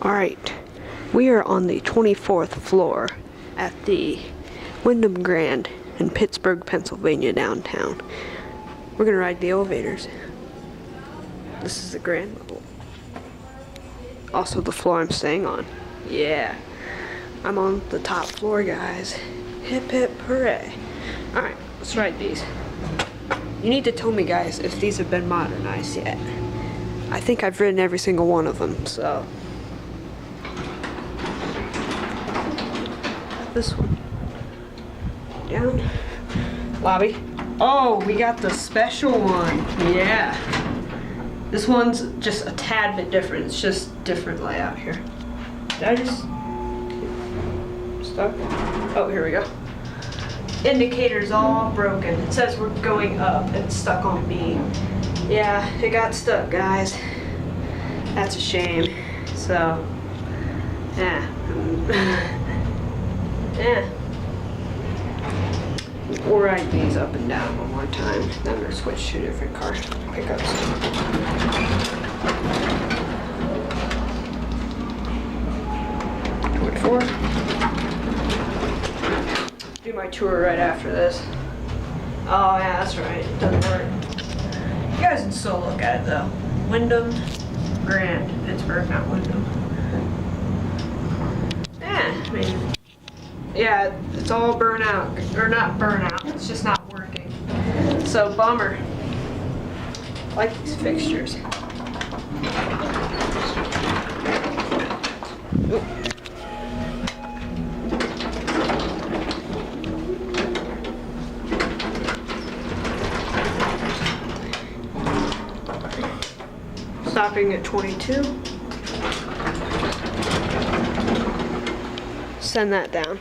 Alright, we are on the 24th floor at the Wyndham Grand in Pittsburgh, Pennsylvania, downtown. We're gonna ride the elevators. This is the grand level. Also the floor I'm staying on. Yeah, I'm on the top floor, guys. Hip hip hooray. Alright, let's ride these. You need to tell me, guys, if these have been modernized yet. I think I've ridden every single one of them, so. This one. Down. Lobby. Oh, we got the special one. Yeah. This one's just a tad bit different. It's just different layout here. Did I just stuck? Oh, here we go. Indicator's all broken. It says we're going up. It's stuck on B. Yeah, it got stuck, guys. That's a shame. So, yeah. Yeah. We'll ride these up and down one more time. Then we're gonna switch to different car pickups. 24. Do my tour right after this. Oh yeah, that's right. It doesn't work. You guys can still look at it though. Wyndham Grand, Pittsburgh, not Wyndham. Yeah, I mean. Yeah, it's all burnt out, or not burnt out, it's just not working. So, bummer. I like these fixtures. Oop. Stopping at 22. Send that down.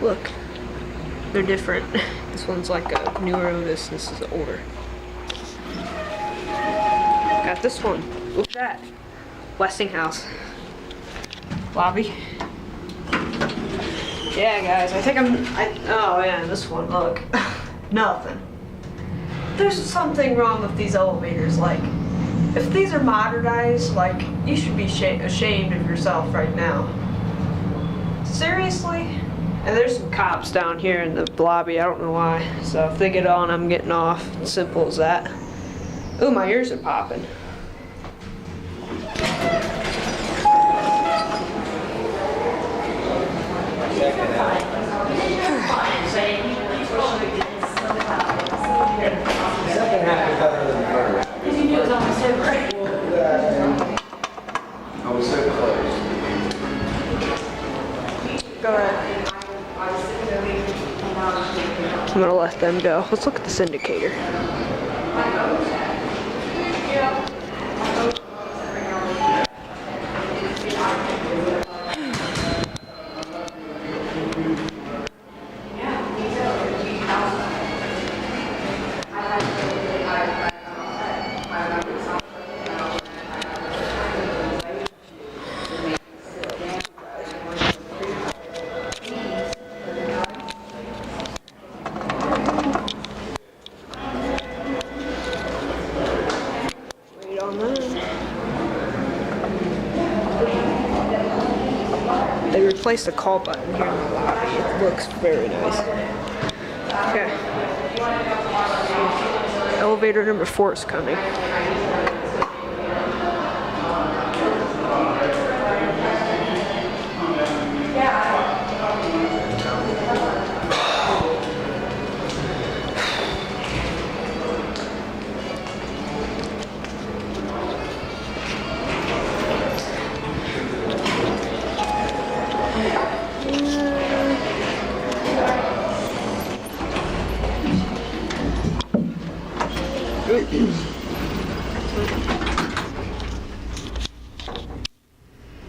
Look, they're different. This one's like a newer Otis, this is older. Got this one. Look at that. Westinghouse. Lobby. Yeah, guys, I think oh yeah, this one, look. Nothing. There's something wrong with these elevators. Like, if these are modernized, like, you should be ashamed of yourself right now. Seriously? And there's some cops down here in the lobby, I don't know why. So if they get on, I'm getting off. Simple as that. Ooh, my ears are popping. Did you do it almost over? I was so close. Go ahead. I'm gonna let them go. Let's look at this indicator. They replaced the call button here in the lobby. It looks very nice. Okay. Elevator number 4 is coming.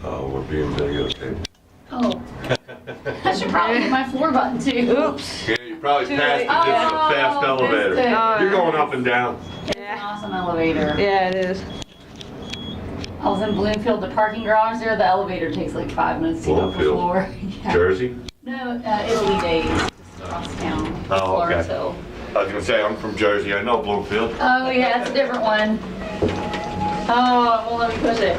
Oh, we're being videotaped. Oh. I should probably hit my floor button too. Oops. Yeah, you probably Too passed late. it. This is a fast elevator. missed it. You're going up and down. It's an awesome elevator. Yeah, it is. I was in Bloomfield, the parking garage there. The elevator takes like 5 minutes to get up the Bloomfield. floor. Yeah. Jersey? No, Italy days, just across town. Oh, okay. Florence Hill. I was gonna say, I'm from Jersey. I know Bloomfield. Oh yeah, it's a different one. Oh, it won't let me push it.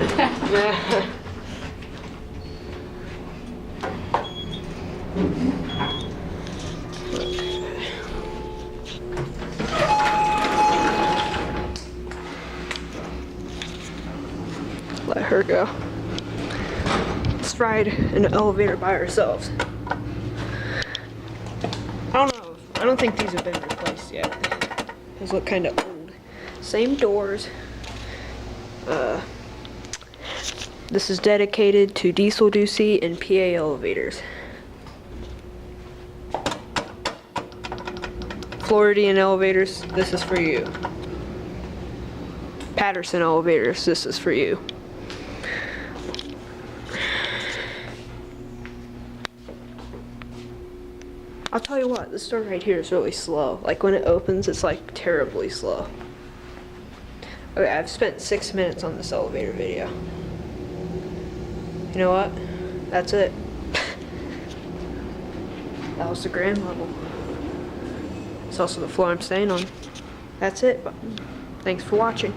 Let her go. Let's ride in an elevator by ourselves. I don't know. I don't think these have been replaced yet. These look kind of old. Same doors. This is dedicated to diesel DC and PA elevators. Floridian elevators, this is for you. Patterson elevators, this is for you. I'll tell you what, this door right here is really slow. Like when it opens, it's like terribly slow. Okay, I've spent 6 minutes on this elevator video. You know what? That's it. That was the grand level. It's also the floor I'm staying on. That's it. Thanks for watching.